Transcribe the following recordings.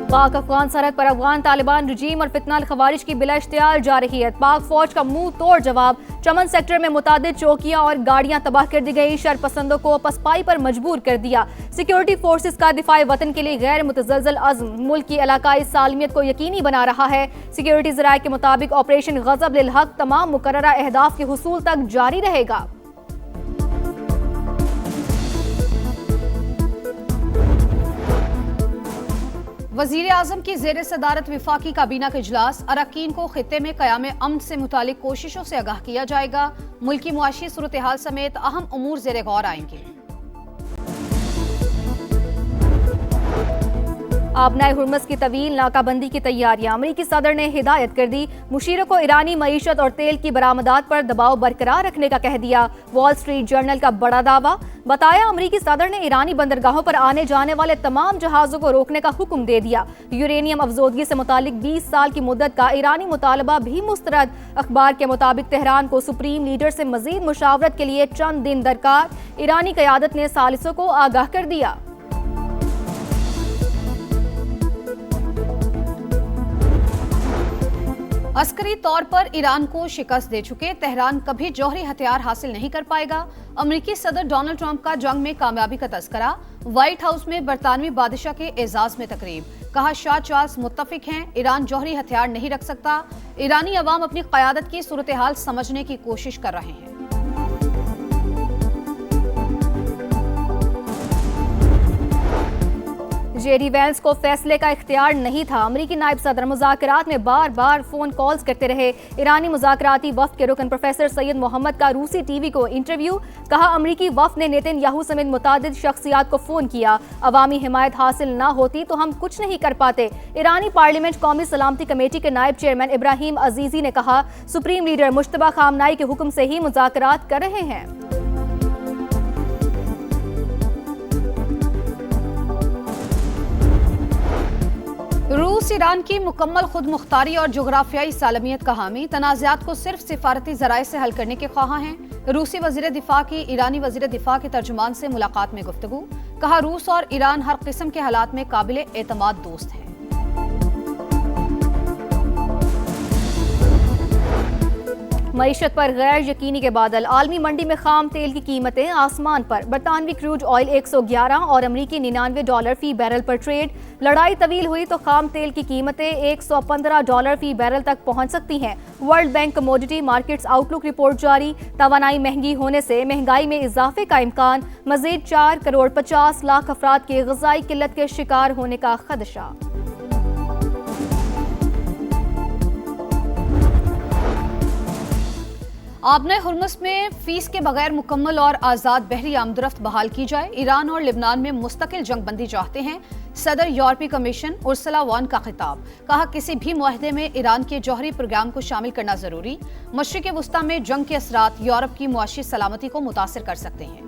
पाक अफगान सरहद पर अफगान तालिबान रजीम और फितनाल खवारिज की बिला इश्तियाल जा रही है। पाक फौज का मुंह तोड़ जवाब। चमन सेक्टर में मुतादिद चौकियां और गाड़ियां तबाह कर दी गई। शरपसंदों को पसपाई पर मजबूर कर दिया। सिक्योरिटी फोर्सेस का दिफाए वतन के लिए गैर मुतज़लज़ल अज़्म मुल्क की इलाकाई सालमियत को यकीनी बना रहा है। सिक्योरिटी ज़राए के मुताबिक ऑपरेशन गज़ब लिल हक तमाम मुकर्ररा अहदाफ के हुसूल तक जारी रहेगा। वज़ीर आज़म की ज़ेर सदारत विफाकी काबीना का इजलास। अरकान को खित्ते में क़याम अमन से मुतालिक कोशिशों से आगाह किया जाएगा। मुल्की मुआशी सूरत हाल समेत अहम उमूर ज़ेर गौर आएंगे। आबनाए हुर्मस की तवील नाकाबंदी की तैयारियां। अमरीकी सदर ने हिदायत कर दी। मुशीरों को ईरानी मईशत और तेल की बरामदात पर दबाव बरकरार रखने का कह दिया। वॉल स्ट्रीट जर्नल का बड़ा दावा। बताया अमरीकी सदर ने ईरानी बंदरगाहों पर आने जाने वाले तमाम जहाजों को रोकने का हुक्म दे दिया। यूरेनियम अफजोदगी से मुतालिक 20 साल की मुद्दत का ईरानी मुतालबा भी मुस्तरद। अखबार के मुताबिक तेहरान को सुप्रीम लीडर से मजीद मुशावरत के लिए चंद दिन दरकार। ईरानी क़यादत ने सालिसों को आगाह कर दिया। अस्करी तौर पर ईरान को शिकस्त दे चुके तेहरान कभी जौहरी हथियार हासिल नहीं कर पाएगा। अमेरिकी सदर डोनाल्ड ट्रंप का जंग में कामयाबी का तस्करा। व्हाइट हाउस में बरतानवी बादशाह के एजाज में तकरीब। कहा शाह चार्ल्स मुत्तफिक हैं, ईरान जौहरी हथियार नहीं रख सकता। ईरानी अवाम अपनी क़यादत की सूरत हाल समझने की कोशिश कर रहे हैं। जेडी वैंस को फैसले का इख्तियार नहीं था। अमरीकी नायब सदर मुज़ाकरात में बार बार फोन कॉल्स करते रहे। ईरानी मुज़ाकराती वफ़द के रुकन प्रोफेसर सैयद मोहम्मद का रूसी टीवी को इंटरव्यू। कहा अमरीकी वफ़द ने नेतन्याहू समेत मुतादिद शख्सियात को फोन किया। अवामी हिमायत हासिल ना होती तो हम कुछ नहीं कर पाते। ईरानी पार्लियामेंट कौमी सलामती कमेटी के नायब चेयरमैन इब्राहिम अजीजी ने कहा सुप्रीम लीडर मुश्तबा खामनाई के हुक्म से ही मुज़ाकरात कर रहे हैं। रूस ईरान की मुकम्मल खुद मुख्तारी और जोग्राफियाई सालमियत का हामी। तनाज़ात को सिर्फ सिफारती ज़राए से हल करने के ख्वाह हैं। रूसी वज़ीर दिफा की ईरानी वज़ीर दिफा के तर्जुमान से मुलाकात में गुफ्तगू। कहा रूस और ईरान हर किस्म के हालात में काबिल एतमाद दोस्त हैं। मईशत पर गैर यकीनी के बादल। आलमी मंडी में खाम तेल की कीमतें आसमान पर। बरतानवी क्रूड ऑयल 111 और अमरीकी $99 फी बैरल पर ट्रेड। लड़ाई तवील हुई तो खाम तेल की कीमतें $115 फी बैरल तक पहुंच सकती हैं। World bank commodity markets outlook report जारी। तवानाई महंगी होने से महंगाई में इजाफे का इम्कान। मजीद 4 करोड़ 50 लाख अफराद के ग़िज़ाई किल्लत के शिकार होने का खदशा। आबनाए हुर्मुस में फीस के बगैर मुकम्मल और आज़ाद बहरी आमदरफ्त बहाल की जाए। ईरान और लिबनान में मुस्तकिल जंगबंदी चाहते हैं। सदर यूरोपीय कमीशन उर्सुला वॉन का खिताब। कहा किसी भी मुआहदे में ईरान के जौहरी प्रोग्राम को शामिल करना जरूरी। मशरिक़ वस्ता में जंग के असरात यूरोप की मुआशी सलामती को मुतासिर कर सकते हैं।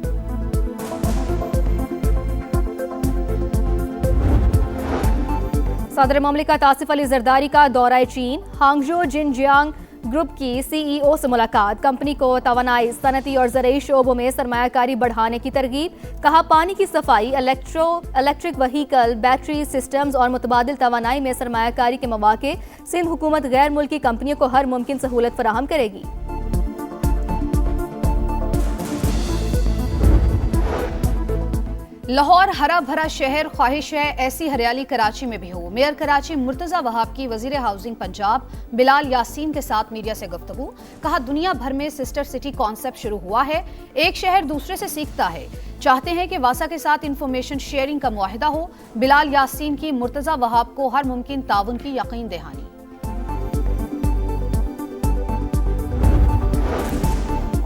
सदर ममलिकत आसिफ अली जरदारी का दौरा चीन। हांगझो जिनजियांग ग्रुप की सीईओ से मुलाकात। कंपनी को तवानाई, सनती और ज़रई शोबों में सरमायाकारी बढ़ाने की तरगीब। कहा पानी की सफाई, इलेक्ट्रिक व्हीकल, बैटरी सिस्टम्स और मुतबादिल तवानाई में सरमायाकारी के मौके। सिंध हुकूमत गैर मुल्की कंपनियों को हर मुमकिन सहूलत फराहम करेगी। लाहौर हरा भरा शहर, ख्वाहिश है ऐसी हरियाली कराची में भी हो। मेयर कराची मुर्तजा वहाब की वजीर हाउसिंग पंजाब बिलाल यासीन के साथ मीडिया से गुफ्तगू। कहा दुनिया भर में सिस्टर सिटी कॉन्सेप्ट शुरू हुआ है। एक शहर दूसरे से सीखता है। चाहते हैं कि वासा के साथ इंफॉर्मेशन शेयरिंग का मुआहिदा हो। बिलाल यासीन की मुर्तजा वहाब को हर मुमकिन ताउन की यकीन दहानी।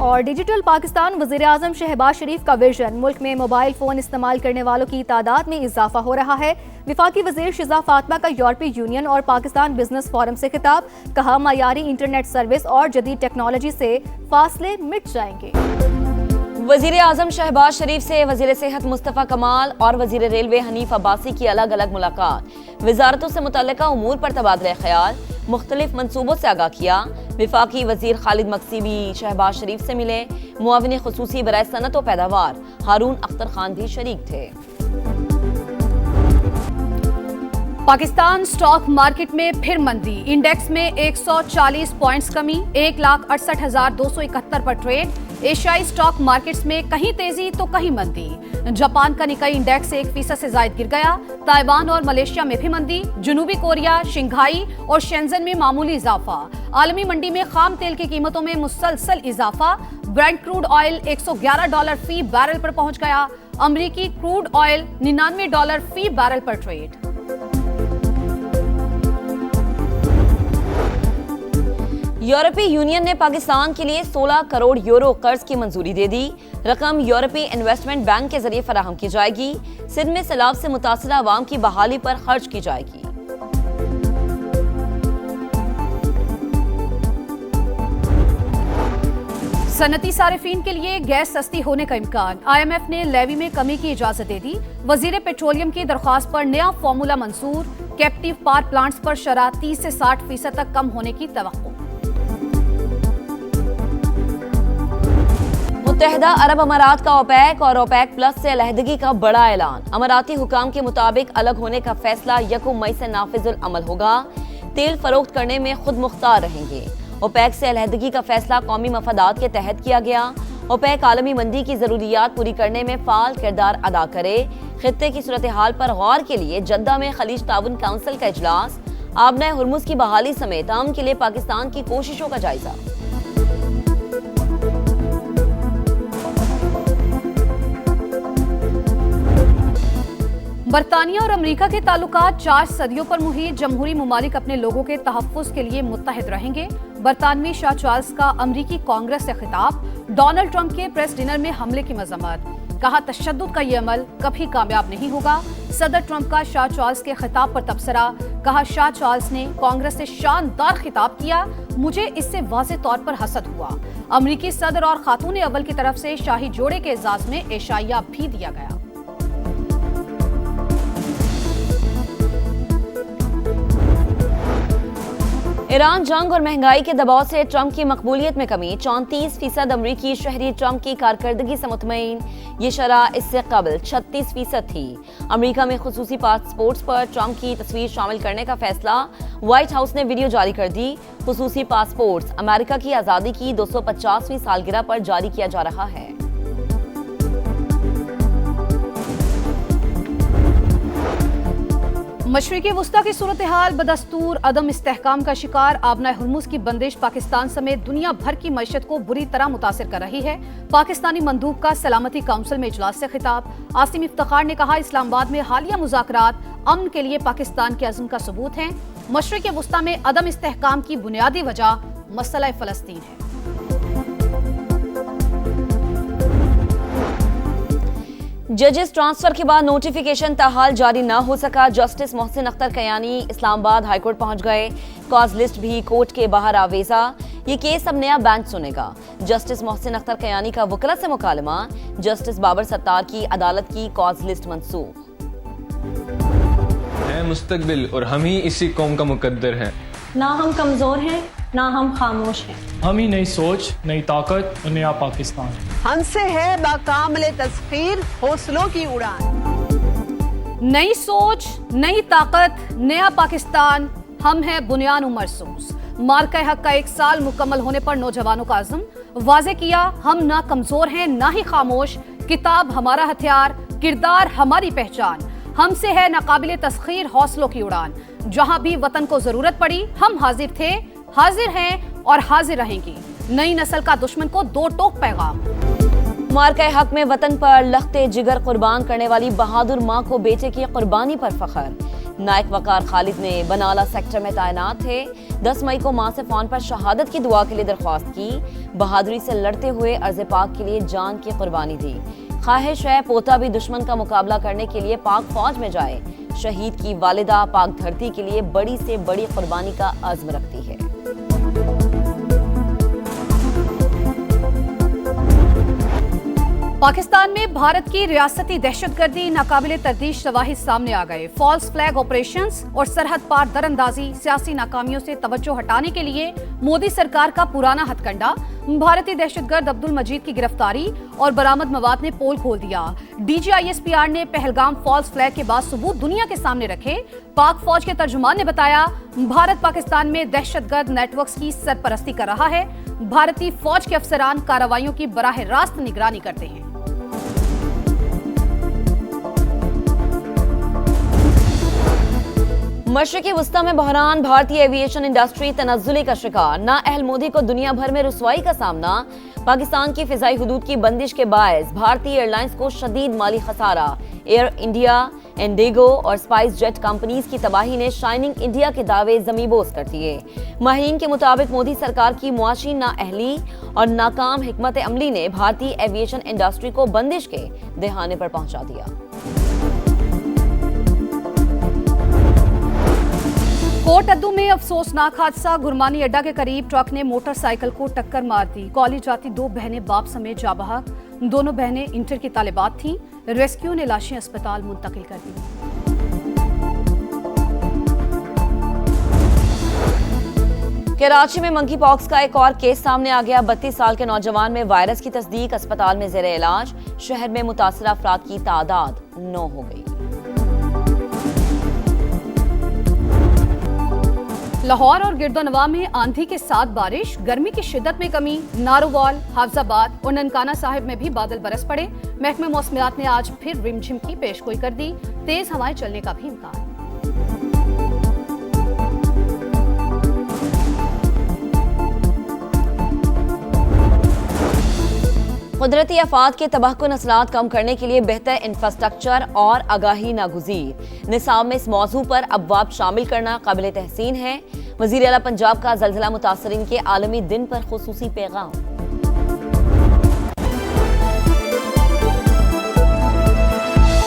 और डिजिटल पाकिस्तान। वज़ीर आज़म शहबाज शरीफ का विजन। मुल्क में मोबाइल फ़ोन इस्तेमाल करने वालों की तादाद में इजाफा हो रहा है। विफाकी वज़ीर शिज़ा फातिमा का यूरोपीय यूनियन और पाकिस्तान बिजनेस फोरम से खिताब। कहा मायारी इंटरनेट सर्विस और जदीद टेक्नोलॉजी से फासले मिट जाएंगे। वज़ीर आज़म शहबाज शरीफ से वज़ीर सेहत मुस्तफ़ा कमाल और वज़ीर रेलवे हनीफ अब्बासी की अलग अलग मुलाकात। वजारतों से मुतल्लिका उमूर पर तबादला ख्याल। मुख्तलिफ मनसूबों से आगाह किया। विफाकी वज़ीर खालिद मकसी भी शहबाज शरीफ से मिले। मुआविन खुसूसी बराए सनत व पैदावार हारून अख्तर खान भी शरीक थे। पाकिस्तान स्टॉक मार्केट में फिर मंदी, इंडेक्स में 140 पॉइंट्स कमी, 1,68,271 पर ट्रेड। एशियाई स्टॉक मार्केट्स में कहीं तेजी तो कहीं मंदी। जापान का निकाई इंडेक्स 1% से ज्यादा गिर गया। ताइवान और मलेशिया में भी मंदी। जनूबी कोरिया, शंघाई और शेंजन में मामूली इजाफा। आलमी मंडी में खाम तेल की कीमतों में मुसलसल इजाफा। ब्रेंट क्रूड ऑयल $111 फी बैरल पर पहुंच गया। अमरीकी क्रूड ऑयल $99 फी बैरल पर ट्रेड। यूरोपीय यूनियन ने पाकिस्तान के लिए 16 करोड़ यूरो कर्ज की मंजूरी दे दी। रकम यूरोपीय इन्वेस्टमेंट बैंक के जरिए फराहम की जाएगी। सिंध में सैलाब से मुतासरा अवाम की बहाली पर खर्च की जाएगी। सनती सारिफीन के लिए गैस सस्ती होने का इम्कान। IMF ने लेवी में कमी की इजाजत दे दी। वजीर पेट्रोलियम की दरख्वास्त पर नया फॉर्मूला मंजूर। कैप्टिव पावर प्लांट्स पर शरह 30 से 60% तक कम होने की तवक्को। मुत्तहिदा अरब अमारात का ओपेक और ओपेक प्लस से अलहदगी का बड़ा ऐलान। अमाराती हुकाम के मुताबिक अलग होने का फैसला 1 मई से नाफिजुल अमल होगा। तेल फरोख्त करने में खुद मुख्तार रहेंगे। ओपेक से अलहदगी का फैसला कौमी मफादात के तहत किया गया। ओपेक आलमी मंदी की जरूरियात पूरी करने में फाल किरदार अदा करे। खित्ते की सूरत हाल पर गौर के लिए जद्दा में खलीज ताउन काउंसिल का इजलास। आबना हुर्मुज की बहाली समेत अमन के लिए पाकिस्तान की कोशिशों का जायजा। बरतानिया और अमेरिका के ताल्लुकात 4 सदियों पर मुहित। जमहूरी मुमालिक अपने लोगों के तहफ्फुज़ के लिए मुत्तहिद रहेंगे। बरतानवी शाह चार्ल्स का अमरीकी कांग्रेस से खिताब। डोनाल्ड ट्रंप के प्रेस डिनर में हमले की मजम्मत। कहा तशद्दुद का ये अमल कभी कामयाब नहीं होगा। सदर ट्रंप का शाह चार्ल्स के खिताब पर तबसरा। कहा शाह चार्ल्स ने कांग्रेस से शानदार खिताब किया, मुझे इससे वाज़ेह तौर पर हसद हुआ। अमरीकी सदर और खातून अव्वल की तरफ से शाही जोड़े के एजाज में एशाइया भी दिया गया। ईरान जंग और महंगाई के दबाव से ट्रंप की मकबूलियत में कमी। 34% अमरीकी शहरी ट्रंप की कारकर्दगी से मुतमईन। ये शरह इससे कबल 36% थी। अमरीका में खुसूसी पासपोर्ट्स पर ट्रंप की तस्वीर शामिल करने का फैसला। व्हाइट हाउस ने वीडियो जारी कर दी। खुसूसी पासपोर्ट्स अमेरिका की आज़ादी की 250वीं सालगिरह पर जारी किया जा रहा है। मशरिकी वुस्ता की सूरत हाल बदस्तूर अदम इस्तेहकाम का शिकार। आबना हुर्मुज की बंदिश पाकिस्तान समेत दुनिया भर की मईशत को बुरी तरह मुतासिर कर रही है। पाकिस्तानी मंदूब का सलामती काउंसिल में इजलास से खिताब। आसिम इफ्तिखार ने कहा इस्लामाबाद में हालिया मुज़ाकरात अमन के लिए पाकिस्तान के अज़्म का सबूत हैं। मशरिकी वुस्ता में अदम इस्तेहकाम की बुनियादी वजह मसला फ़लस्तीन है। जजेस ट्रांसफर के बाद नोटिफिकेशन ताहाल जारी न हो सका। जस्टिस मोहसिन अख्तर कयानी इस्लामाबाद हाईकोर्ट पहुंच गए। कॉज लिस्ट भी कोर्ट के बाहर आवेजा। ये केस अब नया बेंच सुनेगा। जस्टिस मोहसिन अख्तर कयानी का वकला से मुकालमा। जस्टिस बाबर सत्तार की अदालत की कॉज लिस्ट मंसूख। है मुस्तकबिल और हम ही इसी कौम का मुकद्दर है। ना हम कमजोर हैं, ना हम खामोश हैं। हम ही नई सोच, नई ताकत और नया पाकिस्तान। हमसे है बाकामिल तस्खीर हौसलों की उड़ान। नई सोच, नई ताकत, नया पाकिस्तान। हम हैं बुनियान मरसूस। मार्का हक का 1 साल मुकम्मल होने पर नौजवानों का अज़्म वाज़े किया। हम ना कमजोर हैं, ना ही खामोश। किताब हमारा हथियार, किरदार हमारी पहचान। हमसे है नाकाबिले तस्खीर हौसलों की उड़ान। जहां भी वतन को जरूरत पड़ी हम हाजिर थे, हाजिर हैं और हाजिर रहेंगी। नई नस्ल का दुश्मन को 2 टोक पैगाम। मार्का हक में वतन पर लख्ते जिगर कुर्बान करने वाली बहादुर मां को बेटे की कुर्बानी पर फख्र। नायक वकार खालिद ने बनाला सेक्टर में तैनात थे। 10 मई को मां से फोन पर शहादत की दुआ के लिए दरख्वास्त की। बहादुरी से लड़ते हुए अर्ज़ पाक के लिए जान की कुर्बानी दी। ख्वाहिश है पोता भी दुश्मन का मुकाबला करने के लिए पाक फौज में जाए। शहीद की वालिदा पाक धरती के लिए बड़ी से बड़ी कुर्बानी का अज़्म रखती है। पाकिस्तान में भारत की रियासती दहशतगर्दी नाकाबिले तरदीश शवाहिद सामने आ गए। फॉल्स फ्लैग ऑपरेशंस और सरहद पार दरअंदाजी सियासी नाकामियों से तवज्जो हटाने के लिए मोदी सरकार का पुराना हथकंडा। भारतीय दहशतगर्द अब्दुल मजीद की गिरफ्तारी और बरामद मवाद ने पोल खोल दिया। DGISPR ने पहलगाम फॉल्स फ्लैग के बाद सबूत दुनिया के सामने रखे। पाक फौज के तर्जुमान ने बताया, भारत पाकिस्तान में दहशतगर्द नेटवर्क्स की सरपरस्ती कर रहा है। भारतीय फौज के अफसरान कार्रवाइयों की बराह रास्त निगरानी करते हैं। मशरिकी वस्ता में बहरान, भारतीय एविएशन इंडस्ट्री तनज़्ज़ुली का शिकार। नाअहल मोदी को दुनिया भर में रुसवाई का सामना। पाकिस्तान की फिजाई हुदूद की बंदिश के बायस भारतीय एयरलाइंस को शदीद माली खसारा। एयर इंडिया, इंडिगो और स्पाइस जेट कंपनीज की तबाही ने शाइनिंग इंडिया के दावे ज़मीबोस कर दिए। माहिरीन के मुताबिक मोदी सरकार की मुआशी नाअहली और नाकाम हिकमत अमली ने भारतीय एविएशन इंडस्ट्री को बंदिश के दहाने पर पहुंचा दिया। कोटअद्दू में अफसोसनाक हादसा। गुरमानी अड्डा के करीब ट्रक ने मोटरसाइकिल को टक्कर मार दी। कॉलेज जाती दो बहनें बाप समेत जा बहक। दोनों बहनें इंटर की तालिबात थीं। रेस्क्यू ने लाशें अस्पताल मुंतकिल कर दी। कराची में मंकी पॉक्स का एक और केस सामने आ गया। 32 साल के नौजवान में वायरस की तस्दीक, अस्पताल में ज़ेरे इलाज। शहर में मुतासरा अफराद की तादाद 9 हो गई। लाहौर और गिरदोनवा में आंधी के साथ बारिश, गर्मी की शिद्दत में कमी। नारोवाल, हाफजाबाद और ननकाना साहिब में भी बादल बरस पड़े। महकमे मौसमियात ने आज फिर रिमझिम की पेशगोई कर दी। तेज हवाएं चलने का भी इम्कान। कुदरती आफात के तबाहकुन असरात कम करने के लिए बेहतर इंफ्रास्ट्रक्चर और आगाही नागुज़ीर। निसाब में इस मौजू पर अबवाब शामिल करना काबिल तहसीन है। वज़ीर आला पंजाब का ज़लज़ला मुतासरीन के आलमी दिन पर खुसूसी पैगाम।